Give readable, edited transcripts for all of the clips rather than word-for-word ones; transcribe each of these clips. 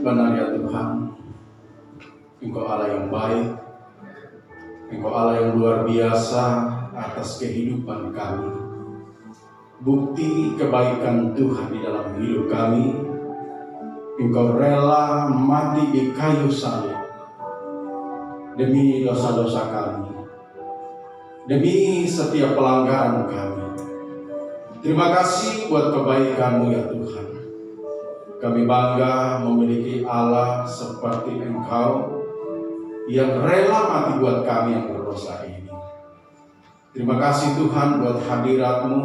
benar ya Tuhan, Engkau Allah yang baik, Engkau Allah yang luar biasa atas kehidupan kami. Bukti kebaikan Tuhan di dalam hidup kami, Engkau rela mati di kayu salib demi dosa-dosa kami, demi setiap pelanggaran kami. Terima kasih buat kebaikan-Mu ya Tuhan. Kami bangga memiliki Allah seperti Engkau yang rela mati buat kami yang berdosa ini. Terima kasih Tuhan buat hadirat-Mu.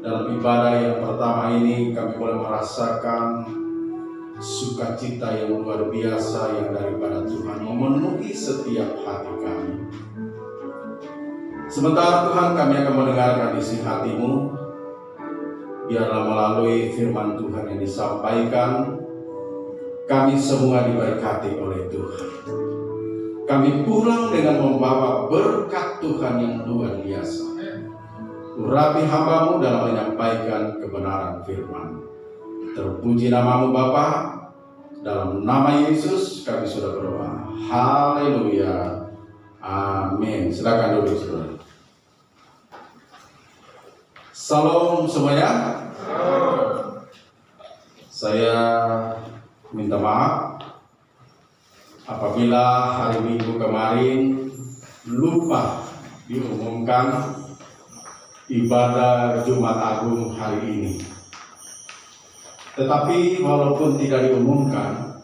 Dalam ibadah yang pertama ini kami boleh merasakan sukacita yang luar biasa yang daripada Tuhan memenuhi setiap hati kami. Sementara Tuhan kami akan mendengarkan isi hati-Mu, biarlah melalui firman Tuhan yang disampaikan, kami semua diberkati oleh Tuhan. Kami pulang dengan membawa berkat Tuhan yang luar biasa. Urapi hamba-Mu dalam menyampaikan kebenaran firman. Terpuji nama-Mu Bapa, dalam nama Yesus kami sudah berdoa. Haleluya. Amin. Silakan duduk saudara. Salam semuanya. Saya minta maaf apabila hari Minggu kemarin lupa diumumkan ibadah Jumat Agung hari ini. Tetapi walaupun tidak diumumkan,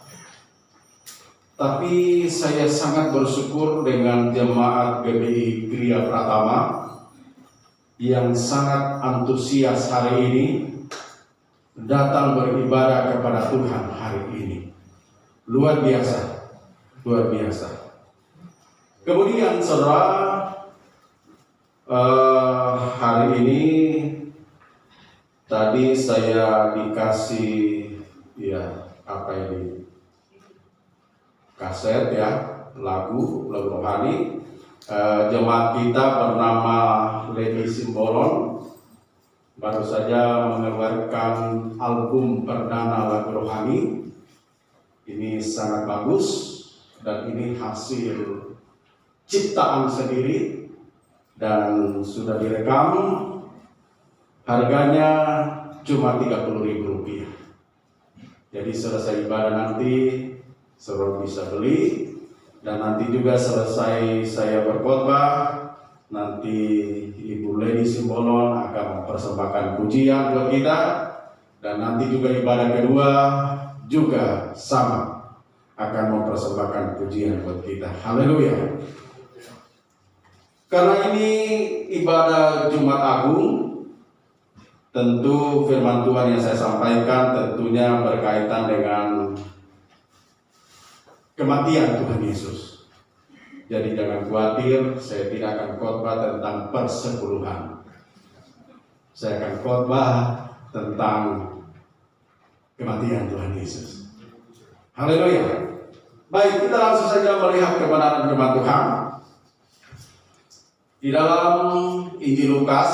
tapi saya sangat bersyukur dengan jemaat GBI Gria Pratama yang sangat antusias hari ini datang beribadah kepada Tuhan hari ini. Luar biasa, luar biasa. Kemudian saudara, hari ini tadi saya dikasih kaset ya, lagu rohani. Jemaat kita bernama Lady Simbolon baru saja mengeluarkan album perdana lagu rohani. Ini sangat bagus dan ini hasil ciptaan sendiri dan sudah direkam. Harganya cuma Rp30.000. Jadi selesai ibadah nanti saudara bisa beli. Dan nanti juga selesai saya berkhotbah, nanti Ibu Lady Simbolon akan mempersembahkan pujian buat kita. Dan nanti juga ibadah kedua juga sama, akan mempersembahkan pujian buat kita. Haleluya. Karena ini ibadah Jumat Agung, tentu firman Tuhan yang saya sampaikan tentunya berkaitan dengan kematian Tuhan Yesus. Jadi jangan khawatir, saya tidak akan khotbah tentang persepuluhan. Saya akan khotbah tentang kematian Tuhan Yesus. Haleluya. Baik, kita langsung saja melihat kebenaran firman Tuhan. Di dalam Injil Lukas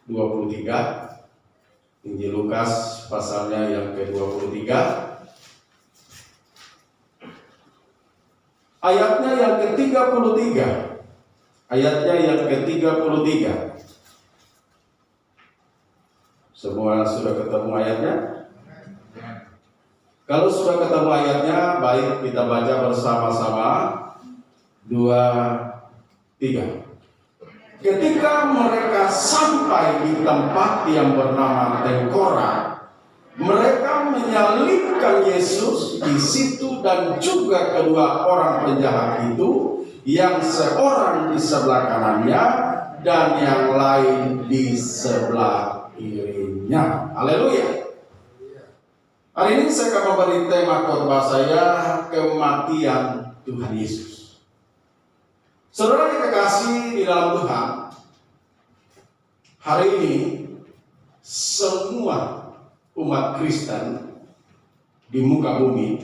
23, Injil Lukas pasalnya yang ke-23, ayatnya yang ke-33. Ayatnya yang ke-33. Semua sudah ketemu ayatnya? Kalau sudah ketemu ayatnya, baik kita baca bersama-sama. 2, 3. Ketika mereka sampai di tempat yang bernama Tengkorak, mereka menyalibkan Yesus di situ dan juga kedua orang penjahat itu, yang seorang di sebelah kanannya dan yang lain di sebelah kirinya. Haleluya. Hari ini saya akan memberi tema khotbah saya, kematian Tuhan Yesus. Saudara yang kekasih di dalam Tuhan, hari ini semua umat Kristen di muka bumi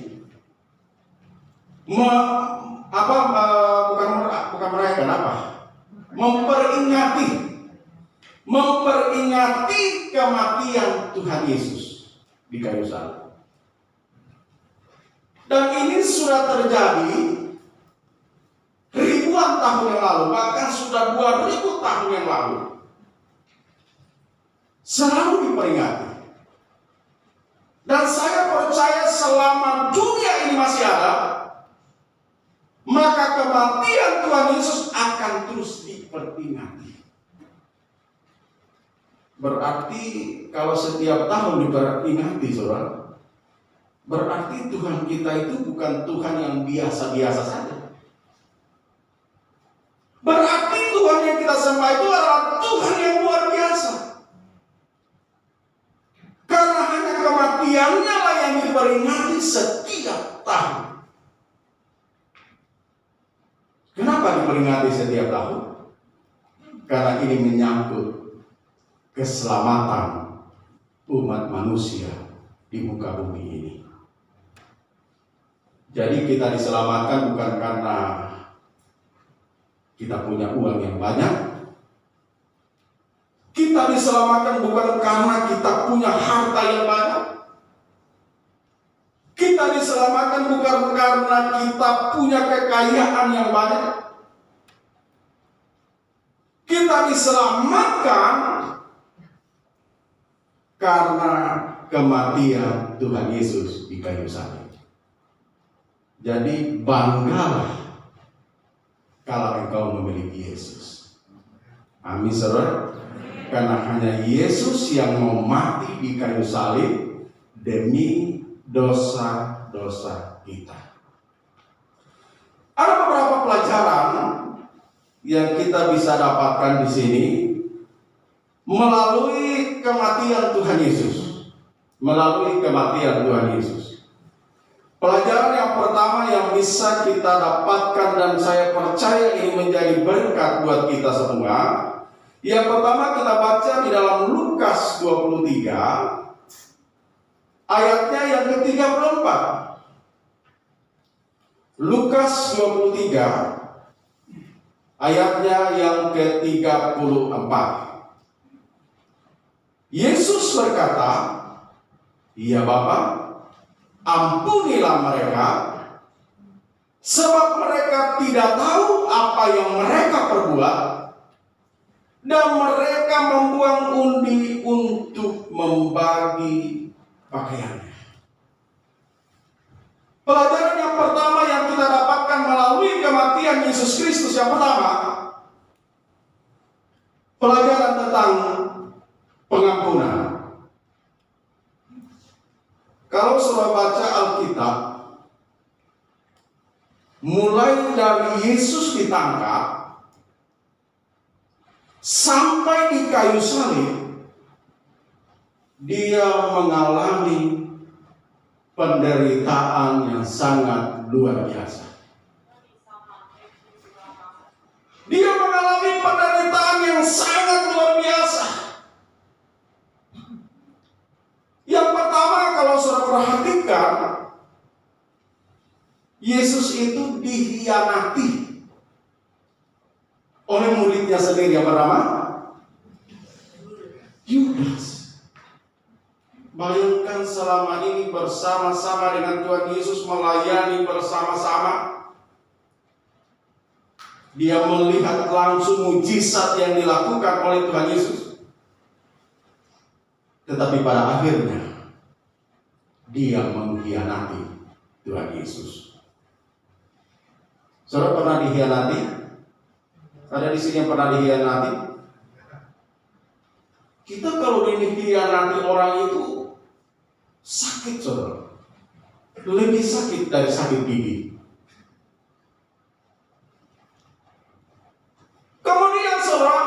memperingati kematian Tuhan Yesus di kayu salib. Dan ini sudah terjadi ribuan tahun yang lalu, bahkan sudah 2000 tahun yang lalu. Selalu diperingati. Dan saya percaya selama dunia ini masih ada, maka kematian Tuhan Yesus akan terus diperingati. Berarti kalau setiap tahun diperingati, saudara, berarti Tuhan kita itu bukan Tuhan yang biasa-biasa saja. Berarti Tuhan yang kita sembah itu adalah Tuhan yang luar biasa. Karena hanya kematiannya lah yang diperingati setiap tahun. Kenapa diperingati setiap tahun? Karena ini menyangkut keselamatan umat manusia di muka bumi ini. Jadi kita diselamatkan bukan karena kita punya uang yang banyak. Kita diselamatkan bukan karena kita punya harta yang banyak. Kita diselamatkan bukan karena kita punya kekayaan yang banyak. Kita diselamatkan karena kematian Tuhan Yesus di kayu salib. Jadi banggalah kalau engkau memiliki Yesus. Amin, saudara. Karena hanya Yesus yang mau mati di kayu salib demi dosa-dosa kita. Ada beberapa pelajaran yang kita bisa dapatkan di sini melalui kematian Tuhan Yesus. Melalui kematian Tuhan Yesus. Pelajaran yang pertama yang bisa kita dapatkan dan saya percaya ini menjadi berkat buat kita semua. Yang pertama kita baca di dalam Lukas 23 ayatnya yang ke-34. Lukas 23 ayatnya yang ke-34. Yesus berkata, "Ya Bapa, ampunilah mereka, sebab mereka tidak tahu apa yang mereka perbuat, dan mereka membuang undi untuk membagi pakaiannya." Pelajaran yang pertama yang kita dapatkan melalui kematian Yesus Kristus yang pertama, pelajaran tentang pengampunan. Kalau saudara baca Alkitab, mulai dari Yesus ditangkap sampai di kayu salib, dia mengalami penderitaan yang sangat luar biasa. Dia mengalami penderitaan yang sangat luar biasa. Yang pertama, kalau saudara perhatikan, Yesus itu dikhianati oleh muridnya sendiri yang bernama Yudas. Bayangkan selama ini bersama-sama dengan Tuhan Yesus, melayani bersama-sama. Dia melihat langsung mujizat yang dilakukan oleh Tuhan Yesus. Tetapi pada akhirnya dia mengkhianati Tuhan Yesus. Saudara pernah dikhianati? Ada di sini yang pernah dikhianati? Kita kalau dikhianati orang itu sakit, saudara. Lebih sakit dari sakit gigi. Kemudian saudara,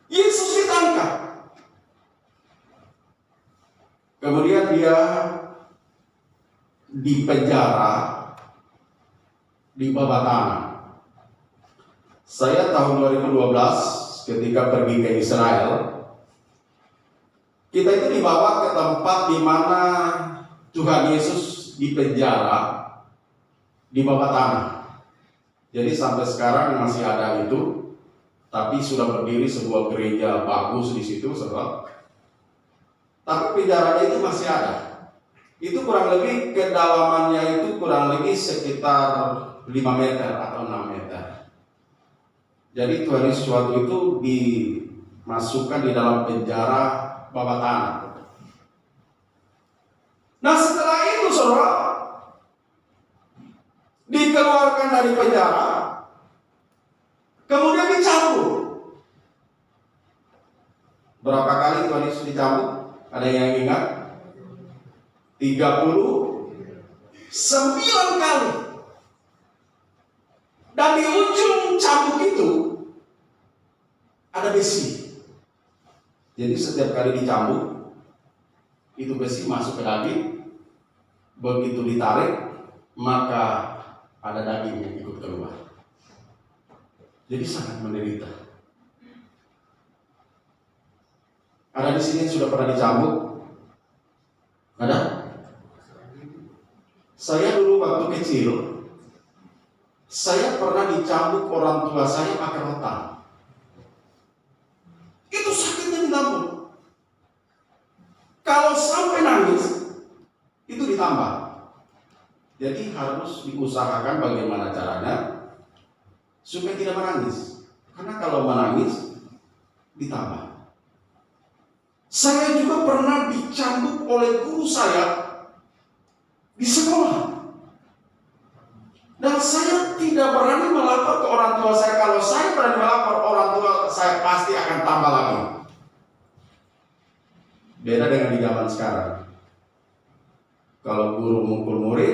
Yesus ditangkap. Kemudian dia dipenjara di bawah tanah. Saya tahun 2012 ketika pergi ke Israel, kita itu dibawa ke tempat di mana Tuhan Yesus dipenjara di bawah tanah. Jadi sampai sekarang masih ada itu, tapi sudah berdiri sebuah gereja bagus di situ, saudara. Tapi penjaranya itu masih ada. Itu kurang lebih kedalamannya itu kurang lebih sekitar 5 meter atau 6 meter. Jadi Tuhan Yesus waktu itu dimasukkan di dalam penjara bawah tanah. Nah setelah itu saudara dikeluarkan dari penjara, kemudian dicambuk. Berapa kali Tuhan Yesus dicambuk? Ada yang ingat? 39 kali. Dan di ujung cambuk itu ada besi. Jadi setiap kali dicambuk, itu besi masuk ke daging. Begitu ditarik, maka ada daging yang ikut keluar. Jadi sangat menderita. Ada di sini yang sudah pernah dicambuk? Ada? Saya dulu waktu kecil, saya pernah dicambuk orang tua saya pakai rotan. Itu sakitnya minta ampun. Kalau sampai nangis, itu ditambah. Jadi harus diusahakan bagaimana caranya supaya tidak menangis. Karena kalau menangis, ditambah. Saya juga pernah dicambuk oleh guru saya di sekolah. Dan saya tidak berani melapor ke orang tua saya. Kalau saya berani melapor, orang tua saya pasti akan tambah lagi. Beda dengan di zaman sekarang. Kalau guru mukul murid,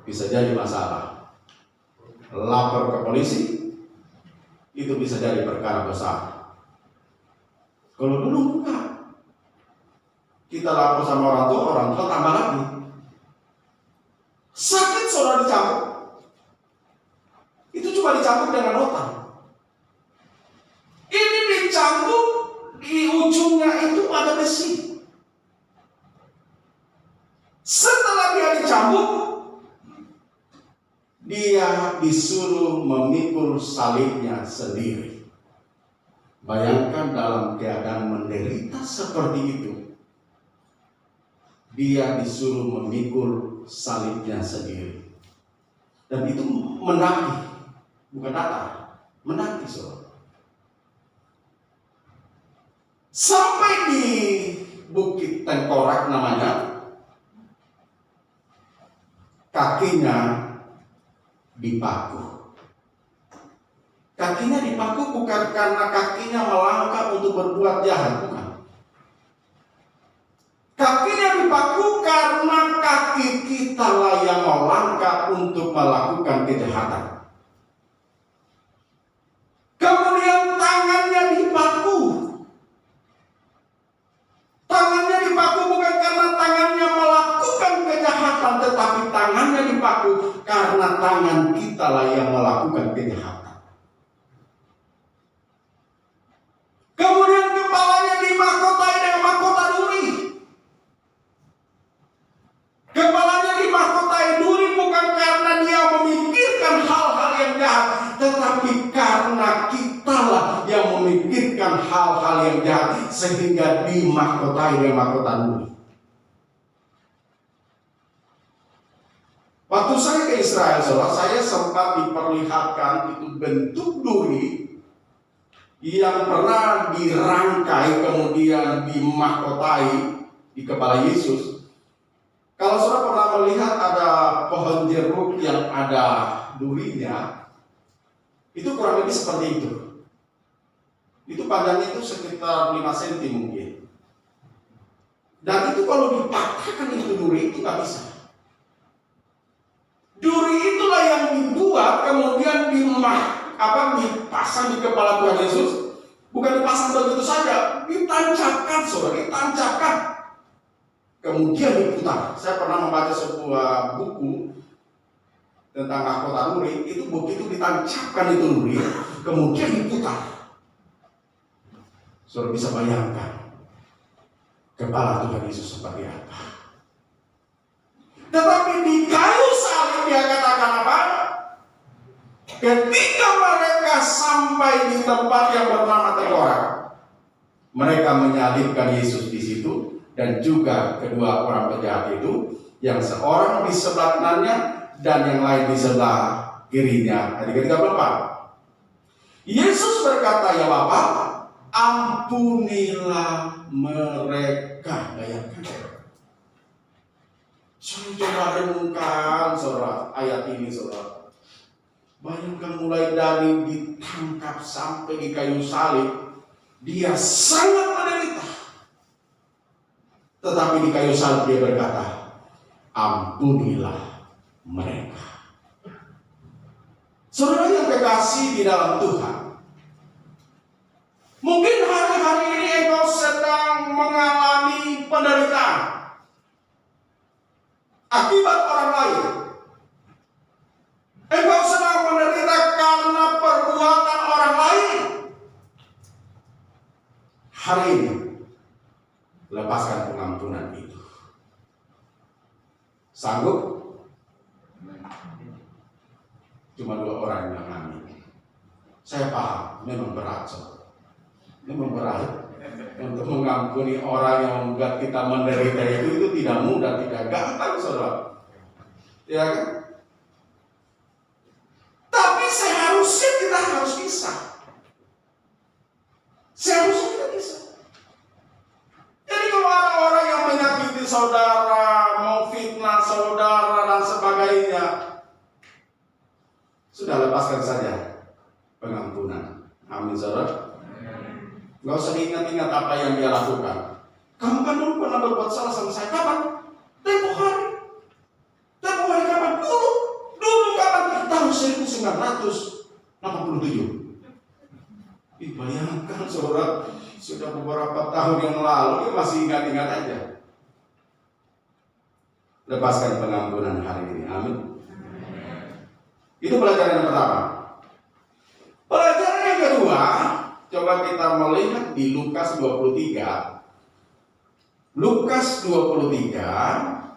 bisa jadi masalah. Lapor ke polisi, itu bisa jadi perkara besar. Kalau dulu enggak. Kita lapor sama orang tua tambah lagi. Sakit saudara dicambuk. Itu cuma dicambuk dengan rotan. Ini dicambuk, di ujungnya itu ada besi. Setelah dia dicambuk, dia disuruh memikul salibnya sendiri. Bayangkan dalam keadaan menderita seperti itu, dia disuruh memikul salibnya sendiri. Dan itu mendaki, bukan datar, mendaki saudara. Sampai di Bukit Tengkorak namanya, kakinya dipaku. Kakinya dipaku bukan karena kakinya melangkah untuk berbuat jahat, bukan. Kakinya dipaku karena kaki kita lah yang melangkah untuk melakukan kejahatan. Kemudian tangannya dipaku. Tangannya dipaku bukan karena tangannya melakukan kejahatan, tetapi tangannya dipaku karena tangan kita lah yang melakukan kejahatan. Kemudian kepalanya dimahkotai dengan mahkota duri. Kepalanya dimahkotai duri bukan karena dia memikirkan hal-hal yang jahat, tetapi karena kitalah yang memikirkan hal-hal yang jahat sehingga dimahkotai dengan mahkota duri. Waktu saya ke Israel, saudara, saya sempat diperlihatkan itu bentuk duri yang pernah dirangkai kemudian dimahkotai di kepala Yesus. Kalau saudara pernah melihat ada pohon jeruk yang ada durinya, itu kurang lebih seperti itu. Itu panjangnya itu sekitar 5 cm mungkin. Dan itu kalau dipatahkan itu duri itu nggak bisa. Duri itulah yang dibuat kemudian dipasang di kepala Tuhan Yesus. Bukan dipasang begitu saja, ditancapkan saudara, ditancapkan. Kemudian diputar. Saya pernah membaca sebuah buku tentang mahkota duri. Itu begitu ditancapkan itu duri, kemudian diputar. Saudara bisa bayangkan kepala Tuhan Yesus seperti apa. Tetapi di kayu salib dia katakan apa? Ketika mereka sampai di tempat yang bernama Tengkorak, mereka menyalibkan Yesus di situ dan juga kedua orang penjahat itu, yang seorang di sebelah kanannya dan yang lain di sebelah kirinya. Ayat 34. Yesus berkata, "Ya Bapa, ampunilah mereka." Bayangkan. Coba renungkan saudara ayat ini saudara. Bayangkan mulai dari ditangkap sampai di kayu salib, dia sangat menderita. Tetapi di kayu salib dia berkata, "Ampunilah mereka." Saudara yang kekasih di dalam Tuhan, mungkin hari-hari ini engkau sedang mengalami penderitaan akibat orang lain. Engkau sedang menderita karena perbuatan orang lain. Hari ini, lepaskan pengampunan itu. Sanggup? Cuma 2 orang yang amin. Saya paham, memang berat. Memang berat. Untuk mengampuni orang yang membuat kita menderita itu tidak mudah, tidak gampang, saudara. Ya kan? Tapi seharusnya kita harus bisa. Seharusnya kita bisa. Jadi kalau ada orang yang menyakiti saudara, memfitnah saudara dan sebagainya, sudah lepaskan saja pengampunan. Amin, saudara. Gak usah ingat-ingat apa yang dia lakukan. Kamu kan dulu pernah berbuat salah sama saya. Kapan? Tempoh hari. Tempoh hari kapan? Dulu kapan? Tahun 1987. Bayangkan saudara, sudah beberapa tahun yang lalu dia masih ingat-ingat aja. Lepaskan pengampunan hari ini. Amin. Itu pelajaran yang pertama. Pelajaran yang kedua, coba kita melihat di Lukas 23. Lukas 23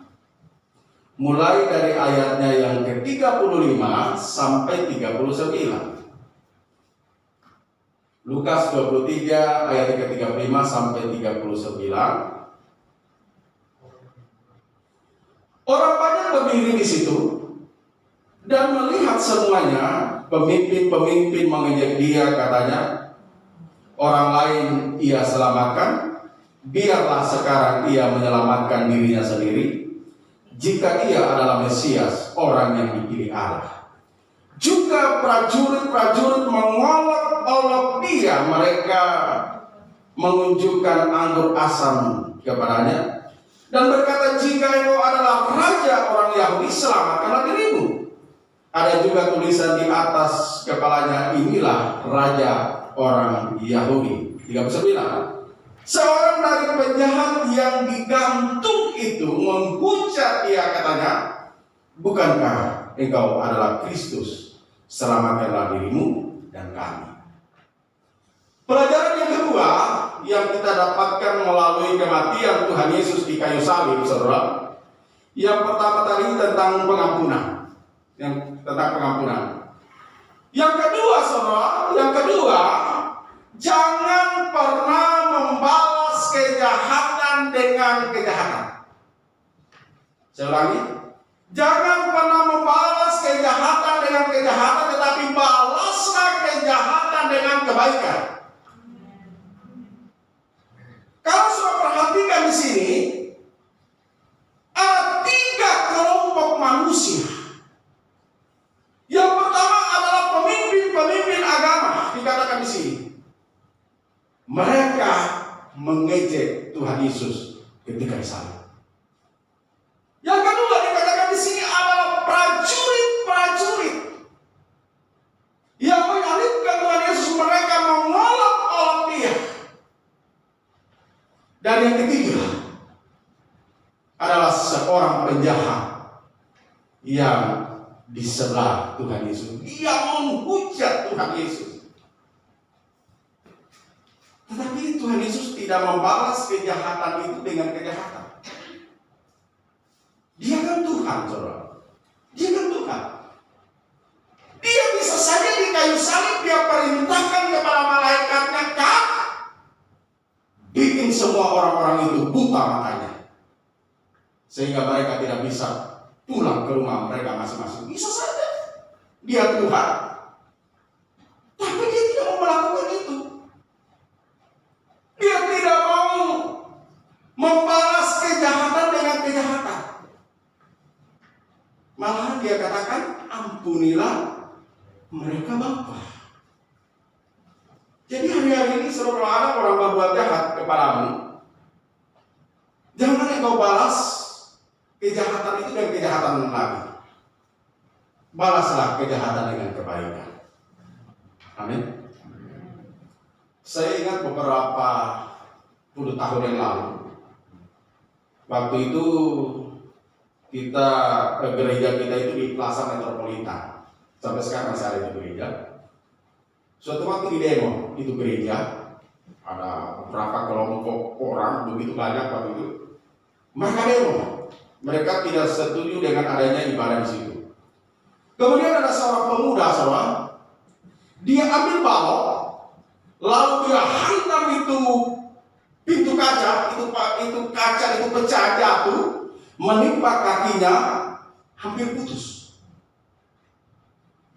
mulai dari ayatnya yang ke-35 sampai 39. Lukas 23 ayat ke-35 sampai 39. Orang banyak berdiri di situ dan melihat semuanya. Pemimpin-pemimpin mengejek dia, katanya, "Orang lain ia selamatkan, biarlah sekarang ia menyelamatkan dirinya sendiri, jika ia adalah Mesias, orang yang dipilih Allah." Juga prajurit-prajurit mengolok-olok dia. Mereka menunjukkan anggur asam kepadanya dan berkata, "Jika engkau adalah raja orang Yahudi, selamatkanlah dirimu." Ada juga tulisan di atas kepalanya, "Inilah raja orang Yahudi." 39. Seorang dari penjahat yang digantung itu menghujat dia, katanya, "Bukankah engkau adalah Kristus? Selamatkanlah dirimu dan kami." Pelajaran yang kedua yang kita dapatkan melalui kematian Tuhan Yesus di kayu salib, saudara. Yang pertama tadi tentang pengampunan. Yang kedua, saudara, jangan pernah membalas kejahatan dengan kejahatan. Saya ulangi, jangan pernah membalas kejahatan dengan kejahatan, tetapi balaslah kejahatan dengan kebaikan. Kalau sudah perhatikan di sini, ada 3 kelompok manusia. Yang pertama adalah pemimpin-pemimpin agama, dikatakan di sini. Mereka mengejek Tuhan Yesus ketika disalib. Yang kedua dikatakan di sini adalah prajurit-prajurit yang menyalibkan Tuhan Yesus. Mereka mengolok-olok dia. Dan yang ketiga adalah seorang penjahat yang di sebelah Tuhan Yesus. Dia menghujat Tuhan Yesus. Tetapi Tuhan Yesus tidak membalas kejahatan itu dengan kejahatan. Dia kan Tuhan, saudara. Dia kan Tuhan. Dia bisa saja di kayu salib dia perintahkan kepada malaikatnya, "Kak, bikin semua orang-orang itu buta selama-lamanya, sehingga mereka tidak bisa pulang ke rumah mereka masing-masing. Bisa saja dia Tuhan, tapi dia tidak mau melakukan itu. Dia tidak mau membalas kejahatan dengan kejahatan. Malahan dia katakan, ampunilah mereka Bapa. Jadi hari-hari ini selalu ada orang berbuat jahat kepadamu, jangan engkau balas kejahatan itu dengan kejahatan lagi. Balaslah kejahatan dengan kebaikan. Amin. Saya ingat beberapa puluh tahun yang lalu, waktu itu kita gereja kita itu di Plaza Metropolitan. Sampai sekarang masih ada di gereja. Suatu waktu di demo itu gereja, ada beberapa kelompok orang begitu banyak waktu itu. Mereka demo, mereka tidak setuju dengan adanya ibadah di situ. Kemudian ada seorang pemuda, saudara, dia ambil balok, lalu dia hantam itu pintu kaca, itu kaca itu pecah jatuh, menimpa kakinya, hampir putus.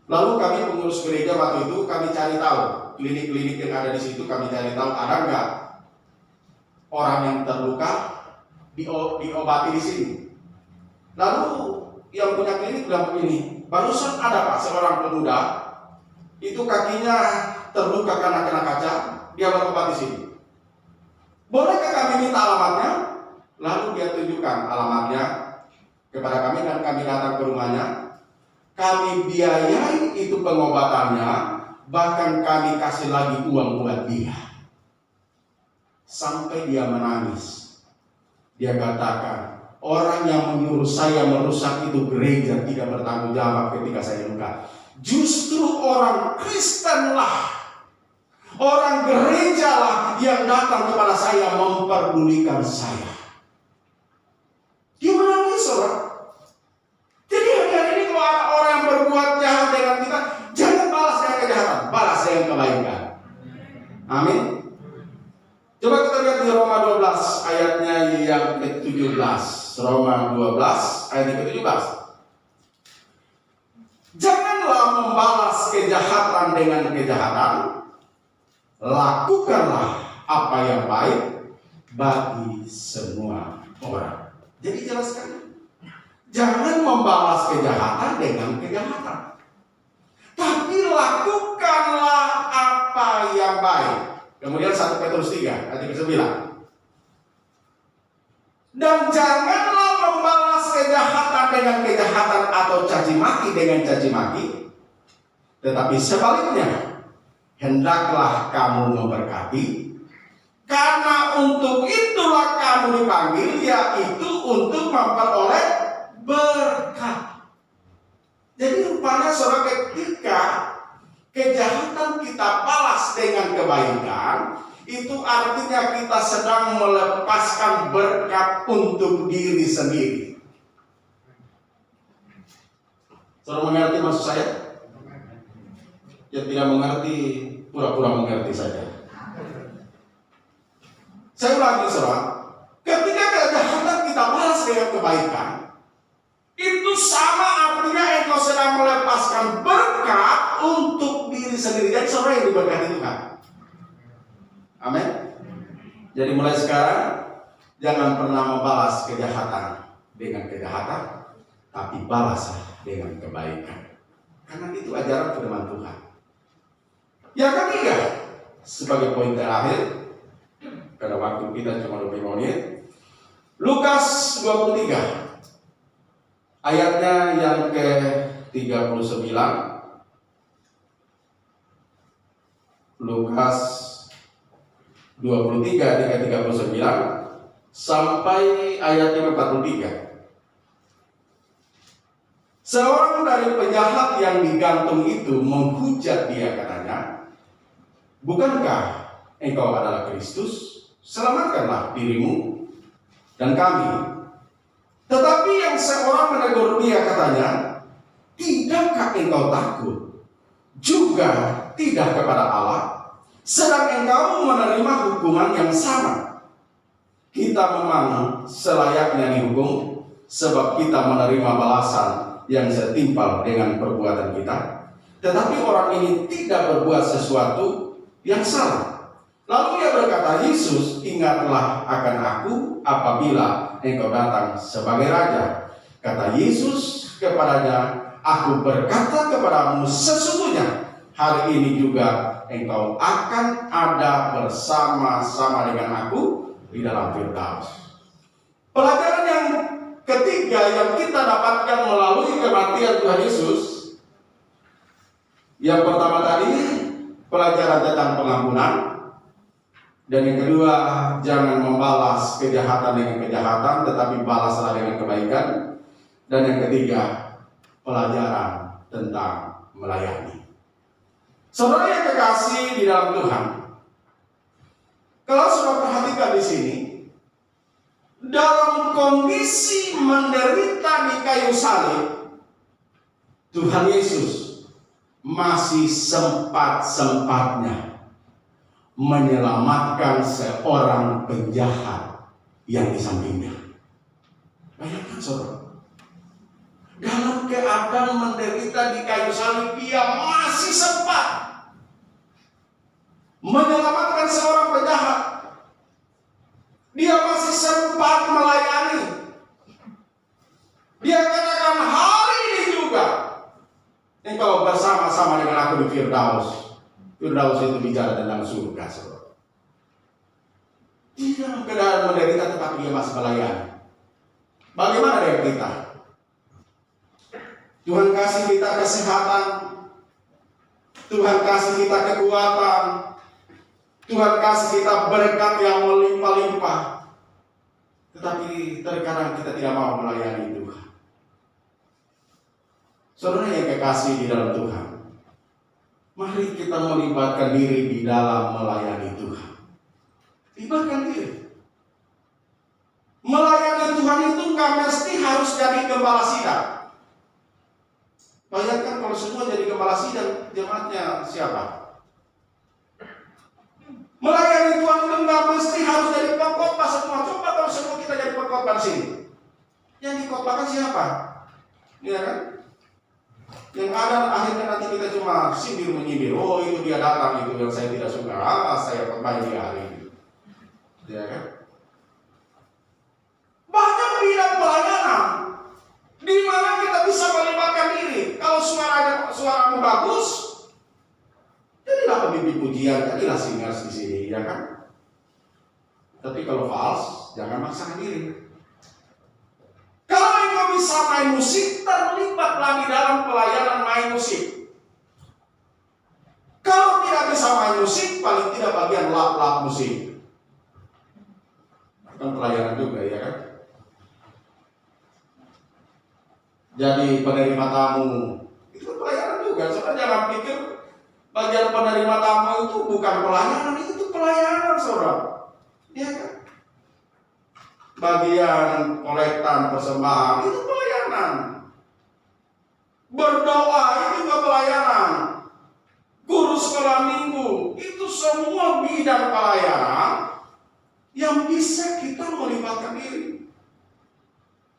Lalu kami pengurus gereja waktu itu, kami cari tahu klinik-klinik yang ada di situ, kami cari tahu ada nggak orang yang terluka diobati di sini. Lalu yang punya klinik bilang begini, barusan ada Pak seorang pemuda itu kakinya terluka karena kena kaca, dia berobat di sini. Bolehkah kami minta alamatnya? Lalu dia tunjukkan alamatnya kepada kami dan kami datang ke rumahnya. Kami biayai itu pengobatannya, bahkan kami kasih lagi uang buat dia. Sampai dia menangis. Dia katakan, orang yang menyuruh saya merusak itu gereja tidak bertanggung jawab ketika saya luka. Justru orang Kristen lah, orang gereja lah yang datang kepada saya memperdulikan saya. Dia menangis, saudara. Jadi hari-hari ini kalau ada orang yang berbuat jahat dengan kita, jangan balas dengan kejahatan, balas dengan kebaikan. Amin. Coba kita lihat di Roma 12 ayatnya yang ke-17. Roma 12 ayat yang ke-17. Janganlah membalas kejahatan dengan kejahatan, lakukanlah apa yang baik bagi semua orang. Jadi jelaskan, jangan membalas kejahatan dengan kejahatan, tapi lakukanlah apa yang baik. Kemudian 1 Petrus 3 ayat 9. Dan janganlah membalas kejahatan dengan kejahatan atau caci maki dengan caci maki, tetapi sebaliknya hendaklah kamu memberkati, karena untuk itulah kamu dipanggil, yaitu untuk memperoleh berkat. Jadi rupanya saudara, ketika kejahatan kita balas dengan kebaikan, itu artinya kita sedang melepaskan berkat untuk diri sendiri. Saudara mengerti maksud saya? Yang tidak mengerti, pura-pura mengerti saja. Saya ulangi, saudara, ketika kejahatan kita balas dengan kebaikan, itu sama artinya engkau sedang melepaskan berkat untuk diri sendiri. Jadi saudara yang diberkati Tuhan. Amin. Jadi mulai sekarang jangan pernah membalas kejahatan dengan kejahatan, tapi balaslah dengan kebaikan. Karena itu ajaran firman Tuhan. Yang ketiga, sebagai poin terakhir, karena waktu kita cuma 20 menit, Lukas 23 ayatnya yang ke-39. Lukas 23 ayat 39 sampai ayat yang ke-43. Seorang dari penjahat yang digantung itu menghujat dia, katanya, bukankah engkau adalah Kristus? Selamatkanlah dirimu dan kami. Tetapi yang seorang menegur dia, katanya, tidakkah engkau takut juga tidak kepada Allah, sedang engkau menerima hukuman yang sama? kita memang selayaknya dihukum sebab kita menerima balasan yang setimpal dengan perbuatan kita. Tetapi orang ini tidak berbuat sesuatu yang salah. Lalu ia berkata, Yesus, ingatlah akan aku apabila engkau datang sebagai raja. Kata Yesus kepadanya, aku berkata kepadamu, sesungguhnya hari ini juga engkau akan ada bersama-sama dengan aku di dalam Firdaus. Pelajaran yang ketiga yang kita dapatkan melalui kematian Tuhan Yesus, yang pertama tadi pelajaran tentang pengampunan, dan yang kedua jangan membalas kejahatan dengan kejahatan, tetapi balaslah dengan kebaikan, dan yang ketiga pelajaran tentang melayani. Saudara yang kekasih di dalam Tuhan, kalau sudah perhatikan di sini, dalam kondisi menderita di kayu salib, Tuhan Yesus masih sempat-sempatnya menyelamatkan seorang penjahat yang di sampingnya. Bayangkan saudara, dalam keadaan menderita di kayu salib, dia masih sempat menyelamatkan seorang penjahat. Dia masih sempat melayani. Dia katakan, hari ini juga engkau bersama-sama dengan aku di Firdaus. Firdaus itu bicara tentang surga, saudara. Dia dalam keadaan menderita tetapi dia masih melayani. Bagaimana dengan kita? Tuhan kasih kita kesehatan, Tuhan kasih kita kekuatan, Tuhan kasih kita berkat yang melimpah-limpah, tetapi terkadang kita tidak mau melayani Tuhan. Saudara yang kekasih di dalam Tuhan, mari kita melibatkan diri di dalam melayani Tuhan. Libatkan diri. Melayani Tuhan itu nggak mesti harus jadi gembala sidang. Bayangkan kalau semua jadi gembala sidang, jemaatnya siapa? Melayani Tuhan itu nggak mesti harus jadi pengkhotbah semua. Coba kalau semua kita jadi pengkhotbah di sini, yang dikhotbahkan siapa? Ya kan? Yang ada akhirnya nanti kita cuma sindir menyindir. Oh, itu dia datang, itu yang saya tidak suka. Saya khotbah dia hari ini. Ya kan? Banyak bidang pelayanan di mana kita bisa melibatkan diri. Kalau suaramu bagus, jadilah pemimpin pujian, jadilah singers di sini, ya kan? Tapi kalau fals, jangan maksakan diri. Kalau engkau bisa main musik, terlibatlah di dalam pelayanan main musik. Kalau tidak bisa main musik, paling tidak bagian lap-lap musik. Kan pelayanan juga, ya kan? Jadi penerima tamu itu pelayanan juga. Saudara jangan pikir bagian penerima tamu itu bukan pelayanan, itu pelayanan, saudara. Ya kan? Bagian kolektan persembahan itu pelayanan. Berdoa itu juga pelayanan. Guru sekolah minggu itu semua bidang pelayanan yang bisa kita melibatkan diri.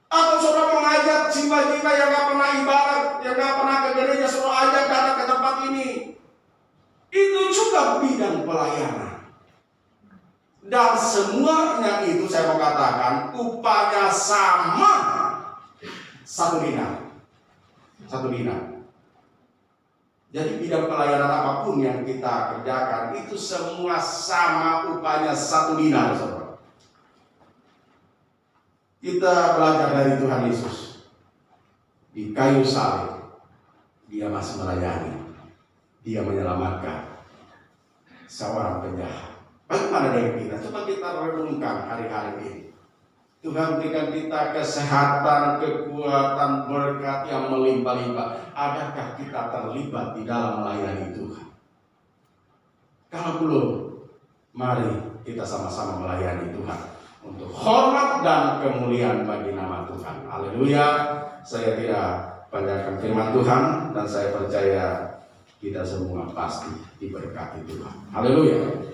Atau saudara mengajak jiwa-jiwa yang gak pernah ibadat, yang gak pernah ke gereja, saudara ajak datang ke tempat ini. Itu juga bidang pelayanan. Dan semuanya itu saya mau katakan upahnya sama, satu dinar. Satu dinar. Jadi bidang pelayanan apapun yang kita kerjakan itu semua sama, upahnya satu dinar, saudara. Kita belajar dari Tuhan Yesus. Di kayu salib, dia masih melayani. Dia menyelamatkan seorang penjahat. Bagaimana dengan kita? Coba kita renungkan hari-hari ini. Tuhan berikan kita kesehatan, kekuatan, berkat yang melimpah-limpah. Adakah kita terlibat di dalam melayani Tuhan? Kalau belum, mari kita sama-sama melayani Tuhan. Untuk hormat dan kemuliaan bagi nama Tuhan. Haleluya. Saya tidak panjangkan firman Tuhan, dan saya percaya kita semua pasti diberkati Tuhan. Haleluya.